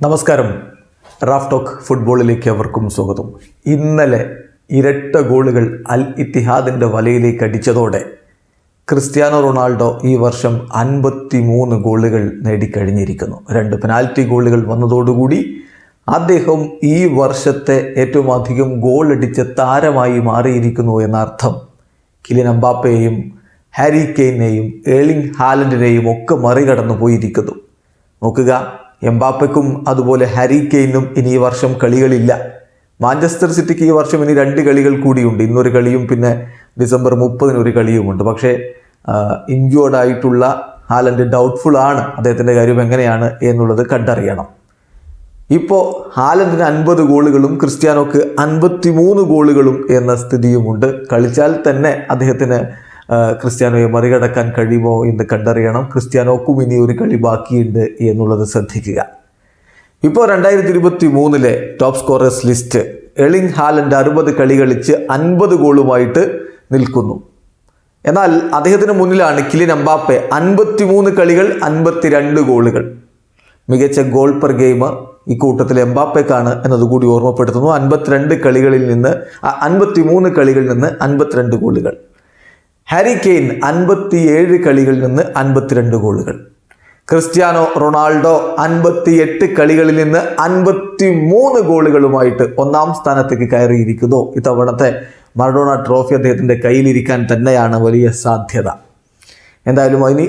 നമസ്കാരം. Raf talk ഫുട്ബോളിലേക്ക് അവർക്കും സ്വാഗതം. ഇന്നലെ ഇരട്ട ഗോളുകൾ അൽ ഇത്തിഹാദിൻ്റെ വലയിലേക്ക് അടിച്ചതോടെ ക്രിസ്ത്യാനോ റൊണാൾഡോ ഈ വർഷം 53 ഗോളുകൾ നേടിക്കഴിഞ്ഞിരിക്കുന്നു. 2 പെനാൽറ്റി ഗോളുകൾ വന്നതോടുകൂടി അദ്ദേഹം ഈ വർഷത്തെ ഏറ്റവും അധികം ഗോൾ അടിച്ച താരമായി മാറിയിരിക്കുന്നു എന്നർത്ഥം. കിലിയൻ എംബാപ്പയെയും ഹാരി കെയ്നെയും ഏർലിംഗ് ഹാലൻഡിനെയും ഒക്കെ മറികടന്നു പോയിരിക്കുന്നു. നോക്കുക, എംബാപ്പയ്ക്കും അതുപോലെ ഹാരി കെയ്നും ഇനി ഈ വർഷം കളികളില്ല. മാഞ്ചസ്റ്റർ സിറ്റിക്ക് ഈ വർഷം ഇനി 2 കളികൾ കൂടിയുണ്ട്. ഇന്നൊരു കളിയും പിന്നെ ഡിസംബർ 30 ഒരു കളിയുമുണ്ട്. പക്ഷേ ഇഞ്ചുവേർഡ് ആയിട്ടുള്ള ഹാലൻഡ് ഡൗട്ട്ഫുൾ ആണ്. അദ്ദേഹത്തിൻ്റെ കാര്യം എങ്ങനെയാണ് എന്നുള്ളത് കണ്ടറിയണം. ഇപ്പോൾ ഹാലൻഡിന് 50 ഗോളുകളും ക്രിസ്ത്യാനോക്ക് 53 ഗോളുകളും എന്ന സ്ഥിതിയുമുണ്ട്. കളിച്ചാൽ തന്നെ അദ്ദേഹത്തിന് ക്രിസ്ത്യാനോയെ മറികടക്കാൻ കഴിയുമോ എന്ന് കണ്ടറിയണം. ക്രിസ്ത്യാനോക്കും ഇനി ഒരു കളി ബാക്കിയുണ്ട് എന്നുള്ളത് ശ്രദ്ധിക്കുക. ഇപ്പോൾ 2023 top scorers list Erling Haaland 60 കളി കളിച്ച് 50 ഗോളുമായിട്ട് നിൽക്കുന്നു. എന്നാൽ അദ്ദേഹത്തിന് മുന്നിലാണ് കിലിയൻ എംബാപ്പെ 53 കളികൾ 52 ഗോളുകൾ. മികച്ച ഗോൾ പെർ ഗെയിം ഇക്കൂട്ടത്തിൽ എംബാപ്പയ്ക്കാണ് എന്നതുകൂടി ഓർമ്മപ്പെടുത്തുന്നു. 53 കളികളിൽ നിന്ന് 52 ഗോളുകൾ. ഹാരി കെയ്ൻ 57 കളികളിൽ നിന്ന് 52 ഗോളുകൾ. ക്രിസ്ത്യാനോ റൊണാൾഡോ 58 കളികളിൽ നിന്ന് 53 ഗോളുകളുമായിട്ട് 1ാം സ്ഥാനത്തേക്ക് കയറിയിരിക്കുന്നു. ഇത്തവണത്തെ മറഡോണ ട്രോഫി അദ്ദേഹത്തിൻ്റെ കയ്യിലിരിക്കാൻ തന്നെയാണ് വലിയ സാധ്യത. എന്തായാലും അതിന്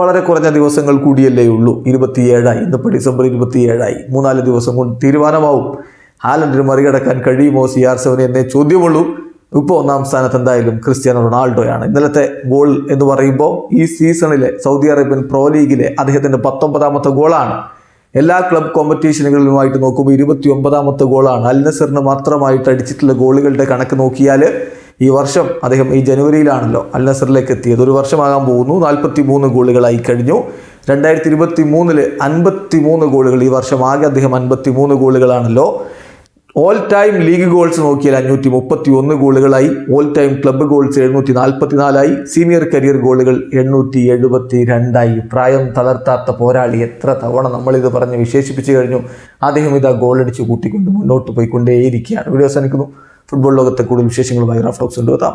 വളരെ കുറഞ്ഞ ദിവസങ്ങൾ കൂടിയല്ലേ ഉള്ളൂ. 27 ഇന്നിപ്പോൾ ഡിസംബർ 27 3-4 ദിവസം കൊണ്ട് തീരുമാനമാവും. ഹാലൻഡിന് മറികടക്കാൻ കഴിയുമോ CR7 എന്നേ ചോദ്യമുള്ളൂ. ഇപ്പോൾ 1ാം സ്ഥാനത്ത് എന്തായാലും ക്രിസ്ത്യാനോ റൊണാൾഡോയാണ്. ഇന്നലത്തെ ഗോൾ എന്ന് പറയുമ്പോൾ ഈ സീസണിലെ സൗദി അറേബ്യൻ പ്രോ ലീഗിലെ അദ്ദേഹത്തിൻ്റെ 19ാമത്തെ ഗോളാണ്. എല്ലാ ക്ലബ് കോമ്പറ്റീഷനുകളിലുമായിട്ട് നോക്കുമ്പോൾ 29ാമത്തെ ഗോളാണ്. അൽ നസറിന് മാത്രമായിട്ട് അടിച്ചിട്ടുള്ള ഗോളുകളുടെ കണക്ക് നോക്കിയാൽ ഈ വർഷം അദ്ദേഹം ഈ ജനുവരിയിലാണല്ലോ അൽ നസറിലേക്ക് എത്തിയത്. ഒരു വർഷമാകാൻ പോകുന്നു. 43 ഗോളുകളായി കഴിഞ്ഞു. 2023 53 ഗോളുകൾ. ഈ വർഷം ആകെ അദ്ദേഹം 53 ഗോളുകളാണല്ലോ. ഓൾ ടൈം ലീഗ് ഗോൾസ് നോക്കിയാൽ 531 ഗോളുകളായി. All time club goals 744 senior career ഗോളുകൾ 872 പ്രായം തളർത്താത്ത പോരാളി. എത്ര തവണ നമ്മളിത് പറഞ്ഞ് വിശേഷിപ്പിച്ചു കഴിഞ്ഞു. അദ്ദേഹം ഇതാ ഗോളടിച്ച് കൂട്ടിക്കൊണ്ട് മുന്നോട്ട് പോയിക്കൊണ്ടേയിരിക്കുകയാണ്. വീഡിയോ അവസാനിക്കുന്നു. ഫുട്ബോൾ ലോകത്തെ കൂടുതൽ വിശേഷങ്ങളുമായി റാഫ് ടോക്സ് കൊണ്ടുവരാം.